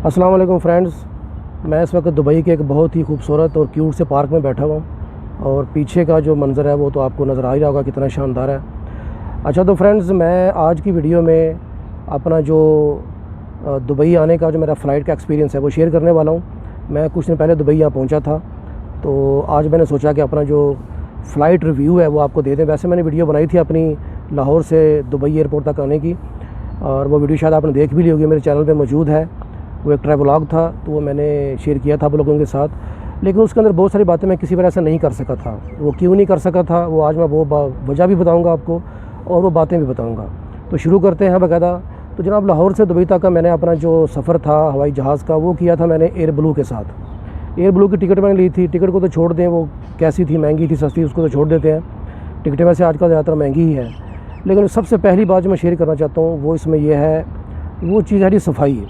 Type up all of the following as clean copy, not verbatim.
अस्सलाम वालेकुम फ्रेंड्स। मैं इस वक्त दुबई के एक बहुत ही खूबसूरत और क्यूट से पार्क में बैठा हुआ हूँ और पीछे का जो मंज़र है वो तो आपको नज़र आ ही रहा होगा कितना शानदार है। अच्छा तो फ्रेंड्स, मैं आज की वीडियो में अपना जो दुबई आने का जो मेरा फ़्लाइट का एक्सपीरियंस है वो शेयर करने वाला हूँ। मैं कुछ दिन पहले दुबई यहाँ पहुँचा था, तो आज मैंने सोचा कि अपना जो फ़्लाइट रिव्यू है वो आपको दे दें। वैसे मैंने वीडियो बनाई थी अपनी लाहौर से दुबई एयरपोर्ट तक आने की, और वो वीडियो शायद आपने देख भी ली होगी, मेरे चैनल पे मौजूद है। वो एक ट्रैवलॉग था, तो वो मैंने शेयर किया था आप लोगों के साथ, लेकिन उसके अंदर बहुत सारी बातें मैं किसी वजह से नहीं कर सका था। वो क्यों नहीं कर सका था वो आज मैं वो वजह भी बताऊंगा आपको और वो बातें भी बताऊंगा। तो शुरू करते हैं बाकायदा। तो जनाब, लाहौर से दुबई तक का मैंने अपना जो सफ़र था हवाई जहाज़ का वो किया था मैंने एयर ब्लू के साथ। एयर ब्लू की टिकट मैंने ली थी। टिकट को तो छोड़ दें, वो कैसी थी, महंगी थी सस्ती, उसको तो छोड़ देते हैं। टिकटें वैसे आजकल ज़्यादातर महंगी ही है, लेकिन सबसे पहली बात जो मैं शेयर करना चाहता हूँ वो इसमें यह है, वो चीज़ है सफाई।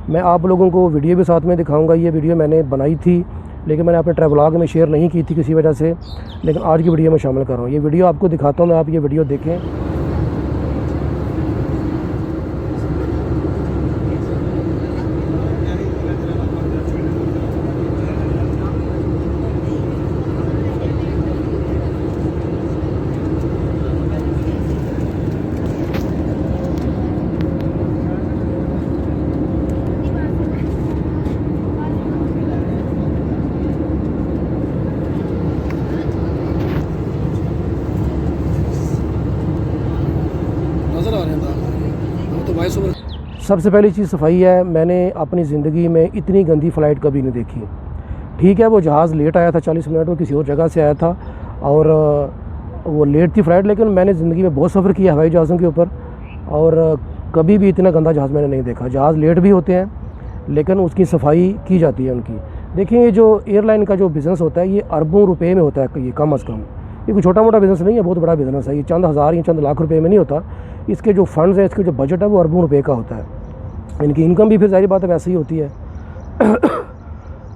मैं आप लोगों को वीडियो भी साथ में दिखाऊंगा। ये वीडियो मैंने बनाई थी लेकिन मैंने अपने ट्रैवलॉग में शेयर नहीं की थी किसी वजह से, लेकिन आज की वीडियो में शामिल कर रहा हूँ। ये वीडियो आपको दिखाता हूँ मैं, आप ये वीडियो देखें। नज़र आ रहे हैं तो वॉइस ओवर। सबसे पहली चीज़ सफाई है। मैंने अपनी ज़िंदगी में इतनी गंदी फ़्लाइट कभी नहीं देखी। ठीक है, वो जहाज़ लेट आया था 40 मिनट, वो किसी और जगह से आया था और वो लेट थी फ़्लाइट, लेकिन मैंने ज़िंदगी में बहुत सफ़र किया हवाई जहाज़ों के ऊपर और कभी भी इतना गंदा जहाज़ मैंने नहीं देखा। जहाज़ लेट भी होते हैं लेकिन उसकी सफाई की जाती है उनकी। देखिए, ये जो एयरलाइन का जो बिज़नेस होता है ये अरबों रुपए में होता है, ये कम अज़ कम। ये कोई छोटा मोटा बिज़नेस नहीं है, बहुत बड़ा बिज़नेस है। ये चंद हज़ार या चंद लाख रुपए में नहीं होता। इसके जो फंड्स हैं, इसके जो बजट है वो अरबों रुपए का होता है। इनकी इनकम भी फिर ज़ाहिर बात है वैसे ही होती है।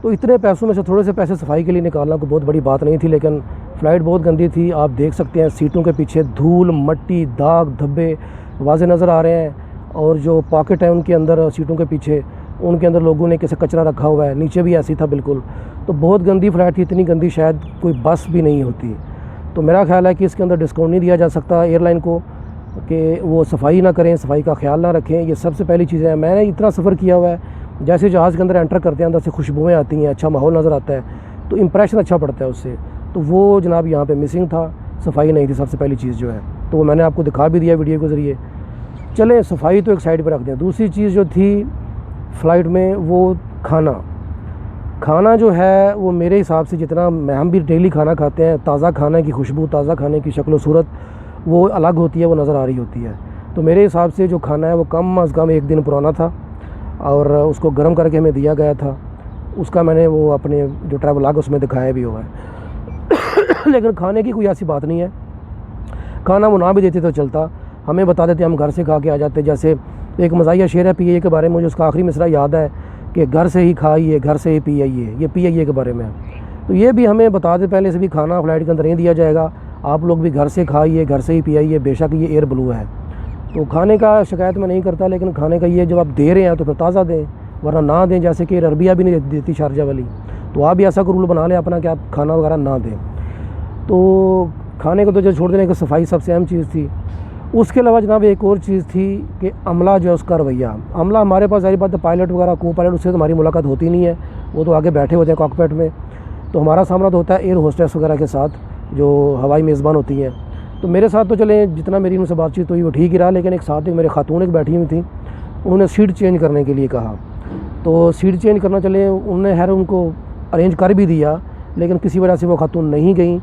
तो इतने पैसों में से थोड़े से पैसे सफाई के लिए निकालना कोई बहुत बड़ी बात नहीं थी, लेकिन फ़्लाइट बहुत गंदी थी। आप देख सकते हैं सीटों के पीछे धूल, मट्टी, दाग, धब्बे वाज़े नज़र आ रहे हैं, और जो पॉकेट है उनके अंदर सीटों के पीछे, उनके अंदर लोगों ने कैसे कचरा रखा हुआ है। नीचे भी ऐसी था बिल्कुल। तो बहुत गंदी फ़्लाइट थी, इतनी गंदी शायद कोई बस भी नहीं होती। तो मेरा ख्याल है कि इसके अंदर डिस्काउंट नहीं दिया जा सकता एयरलाइन को कि वो सफाई ना करें, सफाई का ख्याल ना रखें। ये सबसे पहली चीज़ है। मैंने इतना सफ़र किया हुआ है, जैसे जहाज़ के अंदर एंटर करते हैं अंदर से खुशबुएँ आती हैं, अच्छा माहौल नज़र आता है, तो इंप्रेशन अच्छा पड़ता है उससे। तो वो जनाब यहाँ पे मिसिंग था, सफाई नहीं थी सबसे पहली चीज़ जो है। तो वो मैंने आपको दिखा भी दिया वीडियो के ज़रिए। चलें, सफाई तो एक साइड पर रख दें। दूसरी चीज़ जो थी फ़्लाइट में वो खाना जो है वो मेरे हिसाब से, जितना हम भी डेली खाना खाते हैं, ताज़ा खाने की खुशबू, ताज़ा खाने की शक्ल सूरत वो अलग होती है, वो नज़र आ रही होती है। तो मेरे हिसाब से जो खाना है वो कम अज़ कम 1 दिन पुराना था और उसको गर्म करके हमें दिया गया था। उसका मैंने वो अपने जो ट्रैवलॉग उसमें दिखाया भी हुआ है। लेकिन खाने की कोई ऐसी बात नहीं है। खाना वो ना भी देते तो चलता, हमें बता देते, हम घर से खा के आ जाते। जैसे एक मज़ाहिया शेर है PIA के बारे में, मुझे उसका आखिरी मिसरा याद है कि घर से ही खाइए, घर से ही PIA। ये PIA के बारे में है। तो ये भी हमें बता दे पहले से भी, खाना फ़्लाइट के अंदर नहीं दिया जाएगा, आप लोग भी घर से खाइए, घर से ही PIA। बेशक ये एयर ब्लू है, तो खाने का शिकायत मैं नहीं करता, लेकिन खाने का ये जब आप दे रहे हैं तो फिर ताज़ा दें, वरना ना दें। जैसे कि एयर अरबिया भी नहीं देती शारजा वाली, तो आप भी ऐसा रूल बना लें अपना कि आप खाना वगैरह ना दें। तो खाने को तो जो छोड़ देने की सफाई सबसे अहम चीज़ थी। उसके अलावा जनाब एक और चीज़ थी कि अमला जो है उसका रवैया। अमला हमारे पास सारी बात है, पायलट वगैरह को पायलट, उससे तो हमारी मुलाकात होती नहीं है, वो तो आगे बैठे होते हैं कॉकपिट में। तो हमारा सामना तो होता है एयर होस्टेस वगैरह के साथ जो हवाई मेज़बान होती हैं। तो मेरे साथ तो चले जितना मेरी उनसे बातचीत हुई वो ठीक ही रहा, लेकिन एक साथ एक मेरे खातून एक बैठी हुई थी, उन्होंने सीट चेंज करने के लिए कहा। तो सीट चेंज करना चले उन्होंने खैर उनको अरेंज कर भी दिया, लेकिन किसी वजह से वो खातून नहीं गई।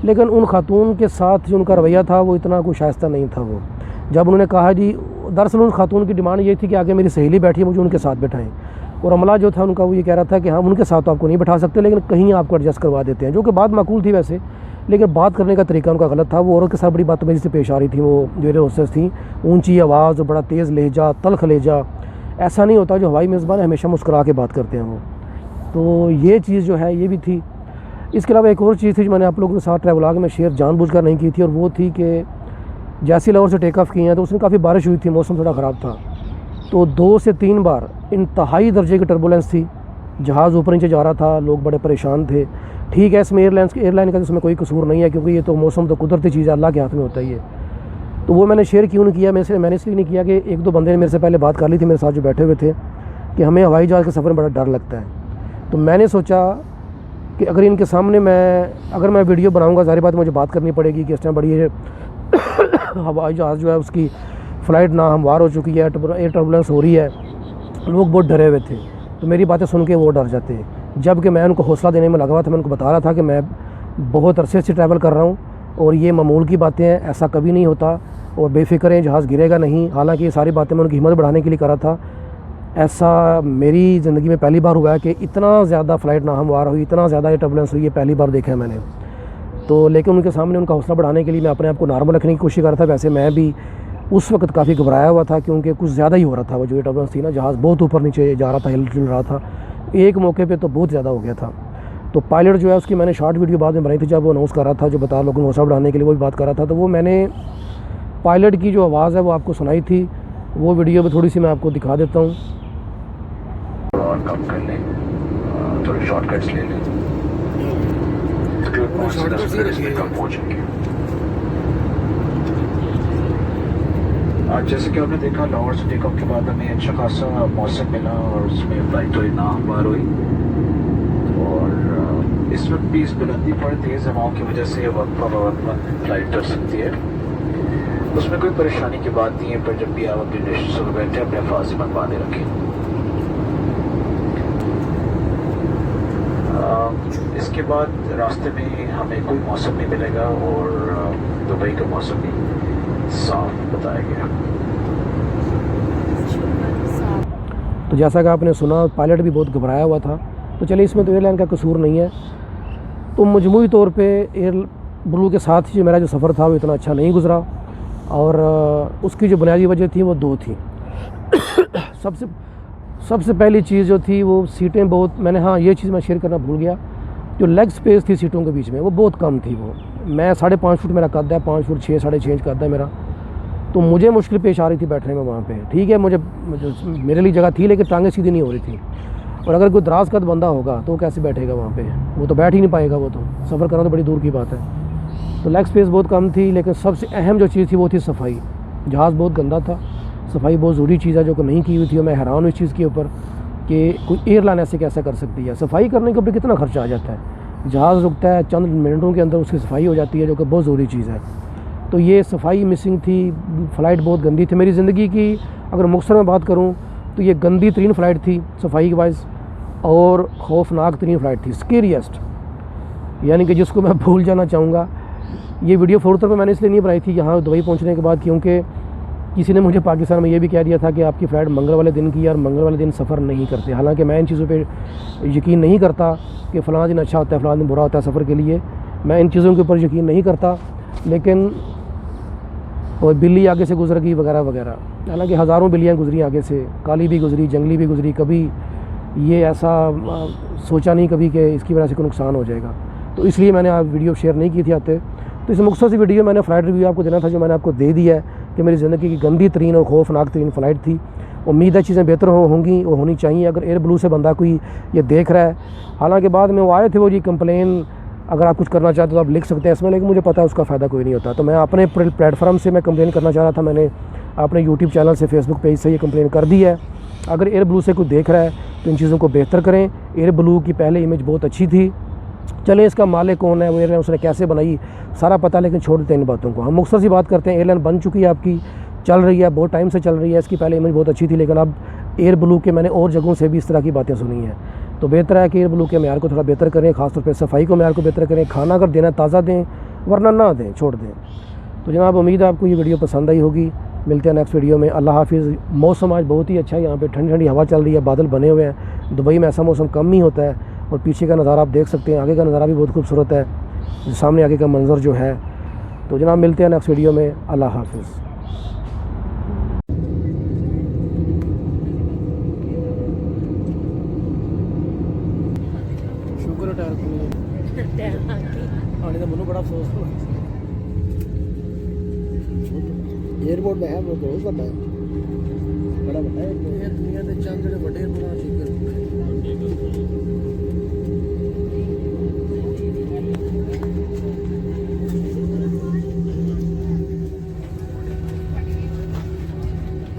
लेकिन उन खातून के साथ जो उनका रवैया था वो इतना कोई शाइस्ता नहीं था। वो जब उन्होंने कहा जी, दरअसल उन खातून की डिमांड ये थी कि आगे मेरी सहेली बैठी है, मुझे उनके साथ बैठाएं। और अमला जो था उनका वो ये कह रहा था कि हम उनके साथ तो आपको नहीं बैठा सकते, लेकिन कहीं आपको एडजस्ट करवा देते हैं, जो कि बात माकूल थी वैसे, लेकिन बात करने का तरीका उनका गलत था। वो औरत के साथ बड़ी बदतमीज़ी से पेश आ रही थी। वो जो एयर होस्टेस थी, ऊंची आवाज़ और बड़ा तेज़ लहजा, तल्ख लहजा। ऐसा नहीं होता, जो हवाई मेज़बान हमेशा मुस्कुरा के बात करते हैं वो। तो ये चीज़ जो है ये भी थी। इसके अलावा एक और चीज़ थी जो मैंने आप लोगों के साथ ट्रैवलॉग में शेयर जानबूझकर नहीं की थी, और वो थी कि जैसे लाहौर से टेक ऑफ़ किए हैं तो उसमें काफ़ी बारिश हुई थी, मौसम थोड़ा ख़राब था। तो 2 से 3 बार इंतहाई दर्जे की टर्बुलेंस थी, जहाज़ ऊपर नीचे जा रहा था, लोग बड़े परेशान थे। ठीक है, इसमें एयरलाइन का इसमें कोई कसूर नहीं है, क्योंकि ये तो मौसम तो कुदरती चीज़ है, अल्लाह के हाथ में होता ही है। तो वो मैंने शेयर क्यों नहीं किया, मैंने इसलिए नहीं किया कि 1-2 बंदे ने मेरे से पहले बात कर ली थी मेरे साथ जो बैठे हुए थे कि हमें हवाई जहाज़ के सफ़र में बड़ा डर लगता है। तो मैंने सोचा कि अगर इनके सामने अगर मैं वीडियो बनाऊँगा, ज़ाहिर बात मुझे बात करनी पड़ेगी कि इस टाइम बड़ी हवाई जहाज़ जो है उसकी फ़्लाइट नाहमवार हो चुकी है, एयर टर्बुलेंस हो रही है, लोग बहुत डरे हुए थे। तो मेरी बातें सुन के वो डर जाते हैं, जबकि मैं उनको हौसला देने में लगा हुआ था। मैं उनको बता रहा था कि मैं बहुत अरसे से ट्रैवल कर रहा हूँ और ये मामूल की बातें हैं, ऐसा कभी नहीं होता, और बेफिक्र हैं, जहाज़ गिरेगा नहीं। हालांकि ये सारी बातें मैं उनकी हिम्मत बढ़ाने के लिए कर रहा था। ऐसा मेरी ज़िंदगी में पहली बार हुआ है कि इतना ज़्यादा फ़्लाइट नाहमवार हुई, इतना ज़्यादा ये टर्बुलेंस हुई, ये पहली बार देखा है मैंने। तो लेकिन उनके सामने उनका हौसला बढ़ाने के लिए मैं अपने आप को नॉर्मल रखने की कोशिश कर रहा था। वैसे मैं भी उस वक्त काफ़ी घबराया हुआ था, क्योंकि कुछ ज़्यादा ही हो रहा था। वो जो ये टर्बुलेंस थी ना, जहाज़ बहुत ऊपर नीचे जा रहा था, हिल जुल रहा था। एक मौके पे तो बहुत ज़्यादा हो गया था। तो पायलट जो है उसकी मैंने शॉर्ट वीडियो बाद में बनाई थी, जब वो अनाउंस कर रहा था, जो बता लोगों को हौसला बढ़ाने के लिए वो भी बात कर रहा था। तो वो मैंने पायलट की जो आवाज़ है वो आपको सुनाई थी। वो वीडियो में थोड़ी सी मैं आपको दिखा देता हूँ। और कम कर लें, थोड़े शॉर्टकट्स ले लें, तकरीबन 5 से 10 मिनट इसमें कम पहुँचेंगे। आज जैसे कि आपने देखा, लाहौर से टेकऑफ के बाद हमें अच्छा खासा मौसम मिला और उसमें फ्लाइट थोड़ी नाहमवार हुई, और इस वक्त भी इस बुलंदी पर तेज़ हवाओं की वजह से वक्त फ्लाइट कर सकती है। उसमें कोई परेशानी की बात नहीं है, पर जब भी आप अपने डेस्टिनेशन पर बैठे अपने अल्फाज मत बांधे रखें। इसके बाद रास्ते में हमें कोई मौसम नहीं मिलेगा और दुबई का मौसम भी साफ बताया गया। तो जैसा कि आपने सुना, पायलट भी बहुत घबराया हुआ था। तो चलिए, इसमें तो एयरलाइन का कसूर नहीं है। तो मजमूई तौर पे एयर ब्लू के साथ जो मेरा जो सफ़र था वो इतना अच्छा नहीं गुज़रा, और उसकी जो बुनियादी वजह थी वो 2 थी। सबसे पहली चीज़ जो थी वो सीटें बहुत, मैंने हाँ ये चीज़ मैं शेयर करना भूल गया, जो लेग स्पेस थी सीटों के बीच में वो बहुत कम थी। वो मैं 5.5 फुट मेरा कद है, 5 फुट 6 साढ़े 6 इंच कद है मेरा। तो मुझे मुश्किल पेश आ रही थी बैठने में वहाँ पे। ठीक है, मुझे मेरे लिए जगह थी, लेकिन टांगें सीधी नहीं हो रही थी। और अगर कोई दराज कद बंदा होगा तो वो कैसे बैठेगा वहाँ पे, वो तो बैठ ही नहीं पाएगा। वो तो सफ़र करना तो बड़ी दूर की बात है। तो लेग स्पेस बहुत कम थी, लेकिन सबसे अहम जो चीज़ थी वो थी सफाई। जहाज़ बहुत गंदा था, सफाई बहुत ज़रूरी चीज़ है जो कि नहीं की हुई थी। और मैं हैरान हूँ इस चीज़ के ऊपर कि कोई एयरलाइन ऐसे कैसे कर सकती है। सफाई करने के ऊपर कितना खर्चा आ जाता है। जहाज़ रुकता है, चंद मिनटों के अंदर उसकी सफाई हो जाती है, जो कि बहुत ज़रूरी चीज़ है। तो ये सफाई मिसिंग थी, फ़्लाइट बहुत गंदी थी। मेरी ज़िंदगी की अगर मुख्तसर में बात करूँ तो ये गंदी तरीन फ़्लाइट थी सफाई के वाइज, और खौफनाक तरीन फ़्लाइट थी, स्केरियस्ट, यानी कि जिसको मैं भूल जाना चाहूँगा। ये वीडियो फ़ौरी तौर पर मैंने इसलिए नहीं बनाई थी यहाँ दुबई पहुँचने के बाद, क्योंकि किसी ने मुझे पाकिस्तान में ये भी कह दिया था कि आपकी फ़्लाइट मंगल वाले दिन की है और मंगल वाले दिन सफ़र नहीं करते। हालांकि मैं इन चीज़ों पे यकीन नहीं करता कि फ़लाँ दिन अच्छा होता है, फ़लाँ दिन बुरा होता है सफ़र के लिए। मैं इन चीज़ों के ऊपर यकीन नहीं करता। लेकिन और बिल्ली आगे से गुजर गई वगैरह वगैरह, हालांकि हज़ारों बिल्लियाँ गुजरी आगे से, काली भी गुजरी, जंगली भी गुजरी। कभी ये ऐसा सोचा नहीं कभी कि इसकी वजह से कोई नुकसान हो जाएगा। तो इसलिए मैंने आप वीडियो शेयर नहीं की थी आते। तो इस मुख्तसर सी वीडियो मैंने फ़्लाइट रिव्यू आपको देना था, जो मैंने आपको दे दिया है कि मेरी ज़िंदगी की गंदी तरीन और खौफनाक तरीन फ़्लाइट थी। उम्मीद है चीज़ें बेहतर होंगी और होनी चाहिए। अगर एयर ब्लू से बंदा कोई ये देख रहा है, हालांकि बाद में वो आए थे वो जी कंप्लेन, अगर आप कुछ करना चाहते हो तो आप लिख सकते हैं इसमें, लेकिन मुझे पता है उसका फ़ायदा कोई नहीं होता। तो मैं अपने प्लेटफॉर्म से मैं कंप्लेन करना चाह रहा था। मैंने अपने यूट्यूब चैनल से, फेसबुक पेज से ये कंप्लेन कर दी है। अगर एयर ब्लू से कोई देख रहा है तो इन चीज़ों को बेहतर करें। एयर ब्लू की पहले इमेज बहुत अच्छी थी। चलें, इसका मालिक कौन है, वो एयरलाइन उसने कैसे बनाई, सारा पता, लेकिन छोड़ देते हैं इन बातों को। हम मुख्तसर सी बात करते हैं। एयरलाइन बन चुकी है आपकी, चल रही है, बहुत टाइम से चल रही है। इसकी पहले इमेज बहुत अच्छी थी, लेकिन अब एयर ब्लू के मैंने और जगहों से भी इस तरह की बातें सुनी हैं। तो बेहतर है कि एयर ब्लू के म्यार को थोड़ा बेहतर करें, ख़ासतौर पर सफाई को म्यार को बेहतर करें। खाना अगर देना ताज़ा दें, वरना ना दें, छोड़ दें। तो जनाब, उम्मीद है आपको ये वीडियो पसंद आई होगी। मिलते हैं नेक्स्ट वीडियो में। अल्लाह हाफिज़। मौसम आज बहुत ही अच्छा है, यहाँ पे ठंडी ठंडी हवा चल रही है, बादल बने हुए हैं। दुबई में ऐसा मौसम कम ही होता है। और पीछे का नज़ारा आप देख सकते हैं, आगे का नज़ारा भी बहुत खूबसूरत है, सामने आगे का मंजर जो है। तो जनाब, मिलते हैं नेक्स्ट वीडियो में। अल्लाह हाफिज़। शुक्र टायर आने का मनु बड़ा अफसोस हो। एयरपोर्ट में है वो बहुत बड़ा है। ਇਹ ਦੁਨੀਆ ਦੇ ਚੰਦ ਜਿਹੜੇ ਵੱਡੇ ਗੁਨਾਹ ਚੁੱਕੇ